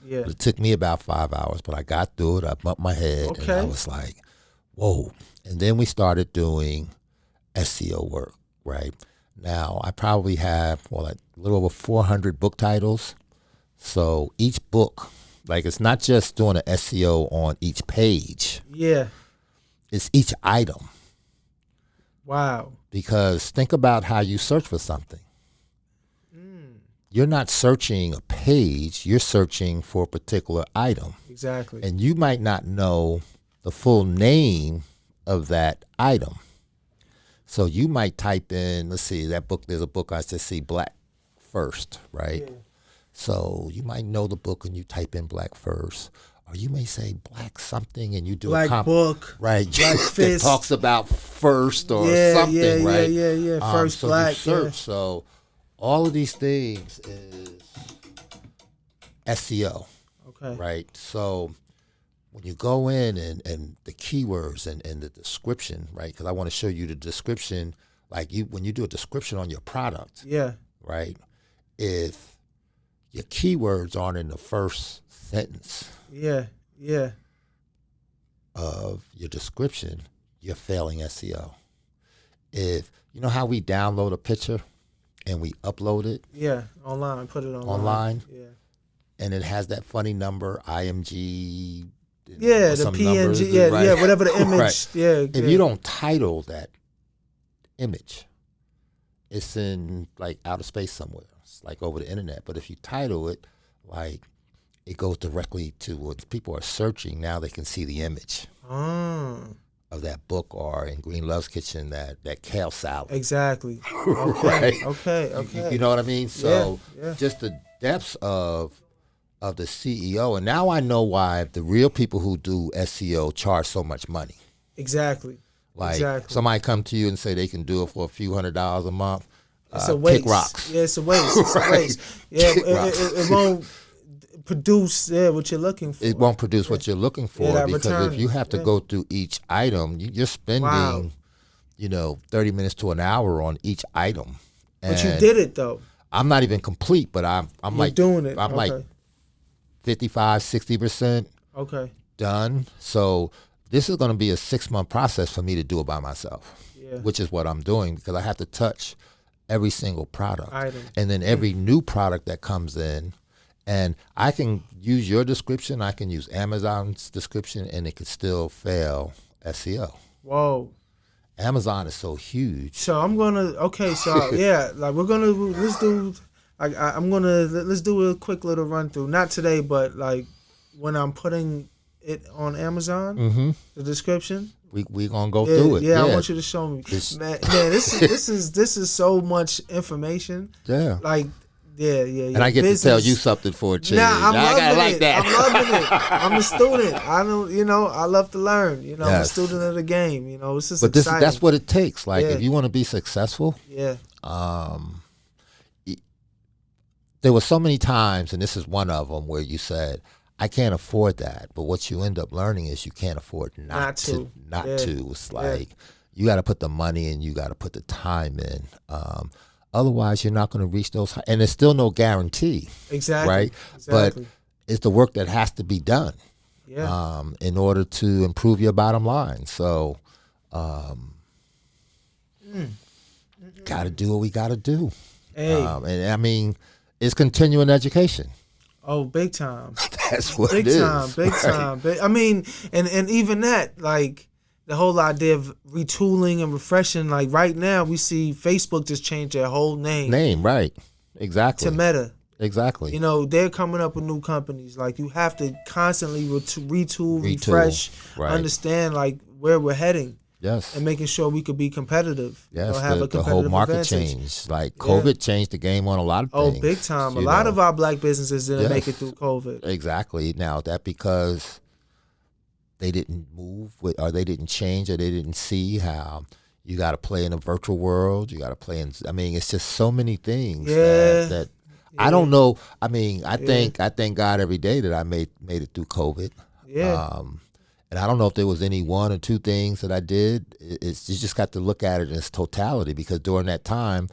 Yeah. But it took me about 5 hours, but I got through it. I bumped my head, and I Okay. was like, whoa. And then we started doing SEO work, right? Now, I probably have, a little over 400 book titles. So each book, like, it's not just doing an SEO on each page. Yeah. It's each item. Wow. Because think about how you search for something. You're not searching a page, you're searching for a particular item. Exactly. And you might not know the full name of that item. So you might type in, let's see, that book, there's a book I just see, Black First, right? Yeah. So you might know the book and you type in Black First. Or you may say Black something and you do Black book. right? Black that fist. talks about first or Yeah, something, yeah, right? yeah. First so Black. you search. Yeah. So all of these things is SEO, Okay. right? So when you go in and the keywords and the description, right? Because I want to show you the description, like when you do a description on your product, Yeah. right? If your keywords aren't in the first sentence Yeah. Yeah. of your description, you're failing SEO. If you know how we download a picture and we upload it Yeah. Online. Put it online, Yeah. and it has that funny number, IMG. Yeah. or The some PNG. numbers, Yeah. right? Yeah. Whatever the image. Right. Yeah. If you don't title that image, it's in like outer space somewhere. It's like over the internet. But if you title it, like it goes directly to what people are searching. Now they can see the image of that book, or in Green Love's Kitchen, that kale salad. Exactly. Okay. Right. Okay. You know what I mean? So Yeah. just the depths of the CEO. And now I know why the real people who do SEO charge so much money. Exactly. Like Exactly. somebody come to you and say they can do it for a few $100s a month. It's a waste. Kick rocks. Yeah, it's a waste. It's a waste. Yeah, Kick rocks. it won't produce what you're looking for. It won't produce what you're looking for, that because return. if you have to go through each item, you're spending, Wow. 30 minutes to an hour on each item. But you And did it though. I'm not even complete, but I'm You're like doing it. I'm Okay. like 55, 60% Okay. done. So this is going to be a 6-month process for me to do it by myself, Yeah. which is what I'm doing, because I have to touch every single product. Item. And then every new product that comes in, and I can use your description, I can use Amazon's description, and it could still fail SEO. Whoa. Amazon is so huge. So I'm gonna like we're gonna let's do let's do a quick little run through. Not today, but like when I'm putting it on Amazon, the description. We gonna go through it. Yeah, I want you to show me. Man, this is so much information. Yeah. Like yeah. And I get to tell you something for a change. Nah, I'm I gotta loving like it. that. I'm loving it. I'm a student. I don't, I love to learn. I'm a Yes. student of the game. It's just But exciting. that's what it takes. Like Yeah. if you want to be successful, Yeah. there were so many times, and this is one of them, where you said, I can't afford that. But what you end up learning is you can't afford not to. It's like you got to put the money in, you got to put the time in. Otherwise, you're not going to reach those. And there's still no guarantee. Exactly. Right? Exactly. But it's the work that has to be done Yeah. in order to improve your bottom line. So Got to do what we got to do. Hey. And I mean, it's continuing education. Oh, big time. That's what big it is. Time, big right? time. I mean, and even that, like, the whole idea of retooling and refreshing, like right now we see Facebook just change their whole name. Right. Exactly. To Meta. Exactly. You know, they're coming up with new companies. Like, you have to constantly retool, refresh, right. understand, like, where we're heading. Yes. And making sure we could be competitive. Yes, have the whole market advantage. changed. Like, COVID changed the game on a lot of things. Oh, big time. A lot of our black businesses didn't make it through COVID. Exactly. Now, that because they didn't move with, or they didn't change, or they didn't see how you got to play in a virtual world. You got to play in, I mean, it's just so many things that I don't know. I mean, I thank God every day that I made it through COVID. Yeah. And I don't know if there was any one or two things that I did. You just got to look at it in its totality, because during that time,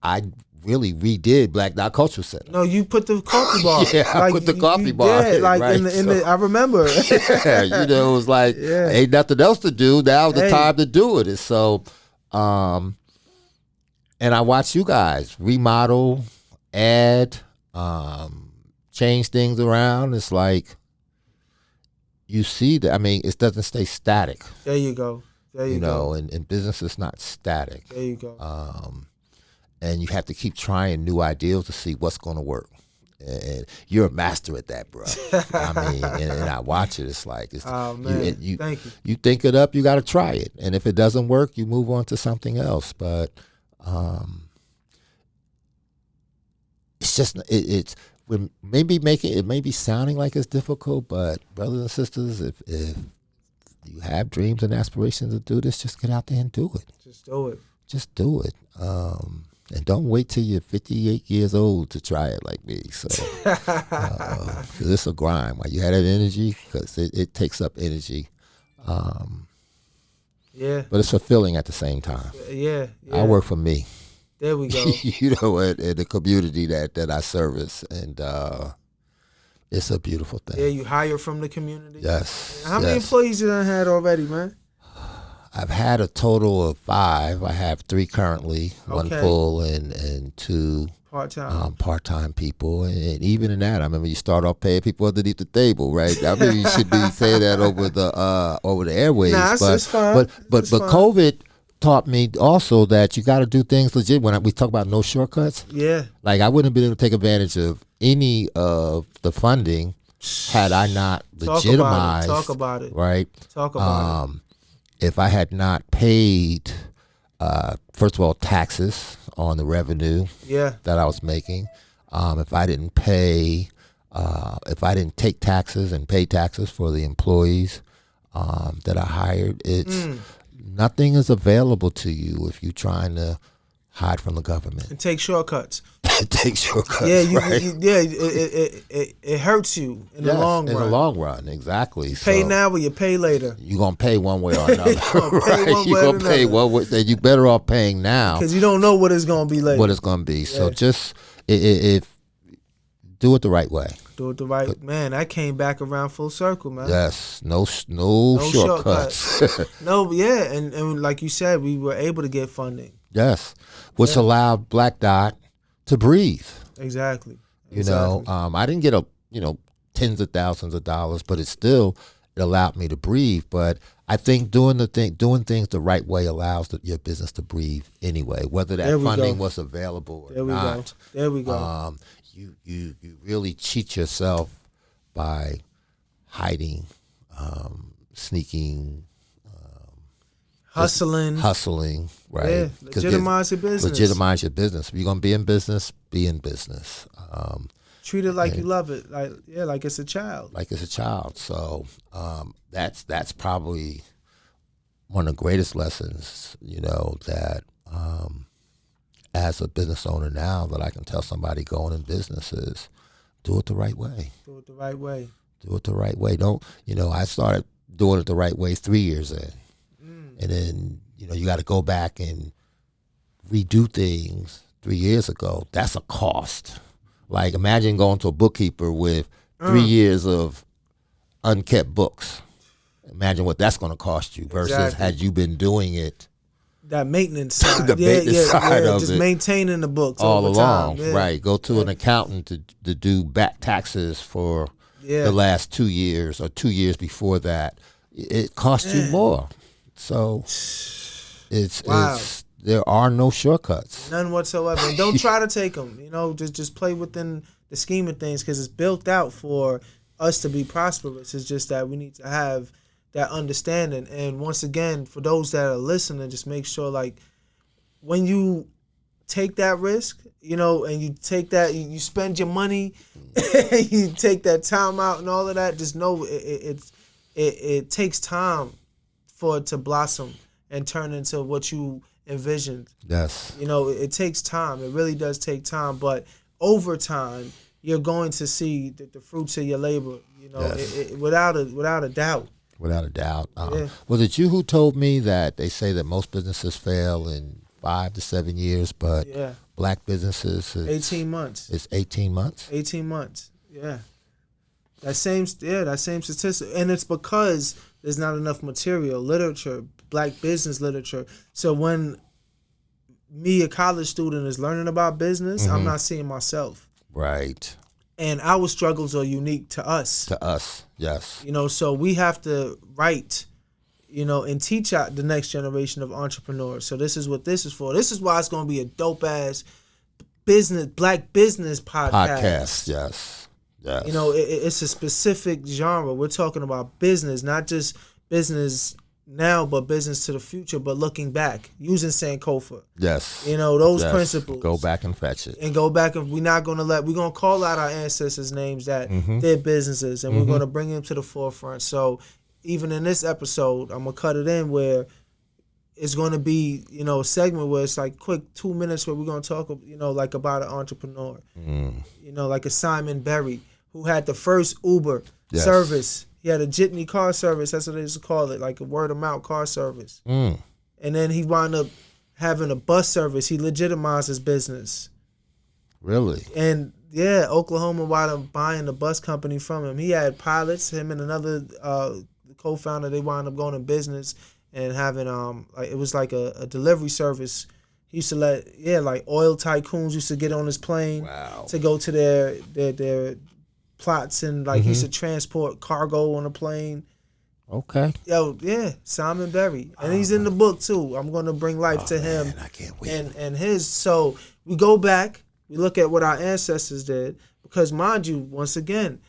I really redid Black Dot Cultural Center. No, you put the coffee bar. I put the coffee bar. Yeah, like right? in the I remember. Yeah, it was like ain't nothing else to do. Now was the time to do it. And so, and I watched you guys remodel, add, change things around. It's like, you see that, I mean, it doesn't stay static. There you go. You know, and business is not static. There you go. And you have to keep trying new ideas to see what's going to work. And you're a master at that, bro. I mean, and I watch it. It's like, man. Thank you. You think it up, you got to try it. And if it doesn't work, you move on to something else. But it's just, it's maybe it may be sounding like it's difficult, but brothers and sisters, if you have dreams and aspirations to do this, just get out there and do it. Just do it. And don't wait till you're 58 years old to try it like me. So, cause it's a grind. While you have that energy, because it takes up energy. But it's fulfilling at the same time. Yeah. I work for me. There we go. You know, in the community that I service, and it's a beautiful thing. Yeah, you hire from the community. Yes. How many employees you done had already, man? I've had a total of 5. I have 3 currently, one full and 2 part-time people. And even in that, I remember you start off paying people underneath the table, right? I mean, you should be saying that over the airwaves. Nah, it's fine. But COVID taught me also that you got to do things legit. When we talk about no shortcuts, like I wouldn't have been able to take advantage of any of the funding had I not legitimized. Talk about it. Right. Talk about it. If I had not paid, first of all, taxes on the revenue that I was making, if I didn't pay, if I didn't take taxes and pay taxes for the employees that I hired, nothing is available to you if you're trying to hide from the government and take shortcuts. Take shortcuts. It hurts you in the long run. In the long run, exactly. You pay now or you pay later. You're gonna pay one way or another. You're gonna pay one way. You better off paying now because you don't know what it's gonna be later. What it's gonna be. Yeah. So just if do it the right way. Do it the right man. I came back around full circle, man. Yes, no shortcuts. and like you said, we were able to get funding. Yes, which allowed Black Dot to breathe. Exactly. You know, I didn't get tens of thousands of dollars, but it allowed me to breathe. But I think doing things the right way allows your business to breathe anyway, whether that funding was available or not. There we go. You really cheat yourself by hiding, sneaking, hustling, right? Yeah, legitimize your business. Legitimize your business. If you're gonna be in business, be in business. Treat it like you love it, like it's a child. Like it's a child. So that's probably one of the greatest lessons, that as a business owner now that I can tell somebody going in business is do it the right way. Do it the right way. Do it the right way. Don't, I started doing it the right way 3 years in. And then, you got to go back and redo things 3 years ago. That's a cost. Like, imagine going to a bookkeeper with 3 years of unkept books. Imagine what that's going to cost you versus Exactly. had you been doing it That maintenance side. The maintenance side of just it. maintaining the books all over along. time. Yeah. Right. Go to an accountant to do back taxes for Yeah. the last 2 years or 2 years before that. It costs you more. So Wow. there are no shortcuts. None whatsoever. And don't try to take them. Just play within the scheme of things because it's built out for us to be prosperous. It's just that we need to have that understanding. And once again, for those that are listening, just make sure, like, when you take that risk, and you take that, you spend your money, you take that time out and all of that, just know it takes time for it to blossom and turn into what you envisioned. Yes. It takes time. It really does take time. But over time, you're going to see the fruits of your labor, Yes. without a doubt. Without a doubt. Yeah. Was it you who told me that they say that most businesses fail in 5 to 7 years, but Yeah. black businesses, 18 months. It's 18 months? 18 months. Yeah. That same statistic. And it's because there's not enough material, literature, black business literature. So when me, a college student, is learning about business, I'm not seeing myself. Right. And our struggles are unique to us. To us, yes. So we have to write, and teach out the next generation of entrepreneurs. So this is what this is for. This is why it's going to be a dope-ass black business podcast. Yes. Yes. It's a specific genre. We're talking about business, not just business now, but business to the future, but looking back, using Sankofa. Yes. Those Yes. principles. Go back and fetch it. And go back, and we're going to call out our ancestors' names that did businesses, and we're going to bring them to the forefront. So even in this episode, I'm going to cut it in where it's going to be, a segment where it's like quick 2 minutes where we're going to talk, like about an entrepreneur, like a Simon Berry, who had the first Uber service. He had a jitney car service. That's what they used to call it, like a word of mouth car service. And then he wound up having a bus service. He legitimized his business. Really? And yeah, Oklahoma wound up buying the bus company from him. He had pilots, him and another co-founder. They wound up going in business and having it was like a delivery service. He used to like oil tycoons used to get on his plane to go to their plots, and like he used to transport cargo on a plane. Okay. Simon Berry, and he's in the book too. I'm going to bring life to him. Man, I can't wait. And his. So we go back, we look at what our ancestors did, because mind you, once again,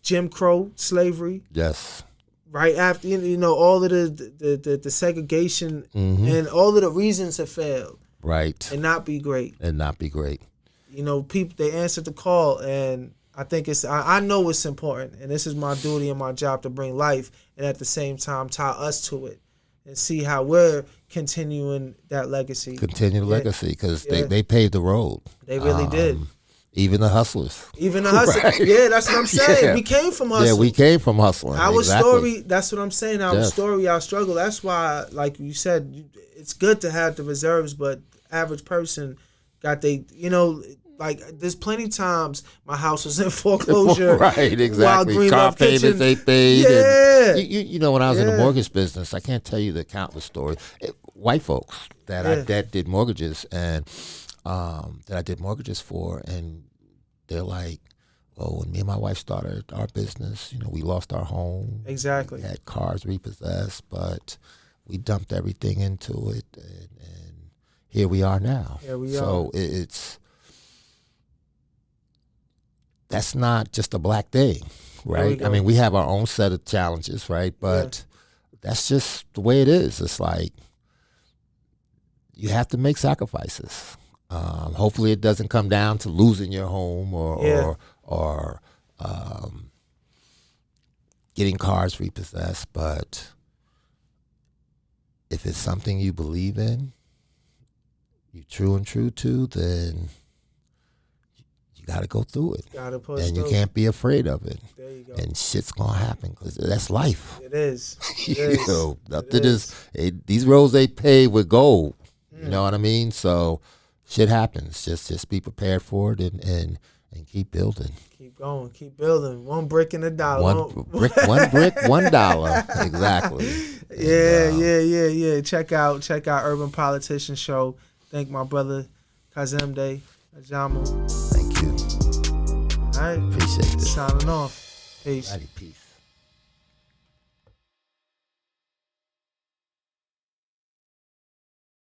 Jim Crow, slavery. Yes. Right after all of the segregation and all of the reasons to fail. Right. And not be great. People, they answered the call, and I think I know it's important, and this is my duty and my job to bring life, and at the same time tie us to it, and see how we're continuing that legacy. Continue the legacy, because they paved the road. They really did. Even the hustlers. Right. Yeah, that's what I'm saying. Yeah. We came from hustling. Yeah, we came from hustling. Our Exactly. story, that's what I'm saying. Our story, our struggle. That's why, like you said, it's good to have the reserves, but average person got like there's plenty times my house was in foreclosure. Right, exactly. While Green Car Love payments Kitchen, they paid. Yeah. And when I was in the mortgage business, I can't tell you the countless stories. White folks that did mortgages and that I did mortgages for, and they're like, well, when me and my wife started our business, we lost our home. Exactly. We had cars repossessed, but we dumped everything into it, and here we are now. So that's not just a black thing, right? I mean, we have our own set of challenges, right? But that's just the way it is. It's like you have to make sacrifices. Hopefully it doesn't come down to losing your home or getting cars repossessed. But if it's something you believe in, you're true to, then you got to go through it. And you can't be afraid of it. There you go. And shit's going to happen, because that's life. It is. Nothing is. These roads they pave with gold. You know what I mean? So shit happens. Just be prepared for it and keep building. Keep going, keep building. One brick in a dollar. One brick, $1. Exactly. Yeah. Check out Urban Politician Show. Thank my brother Kazemde Ajamu. Thank you. All right. Appreciate it. Signing off. Peace. Alrighty, peace.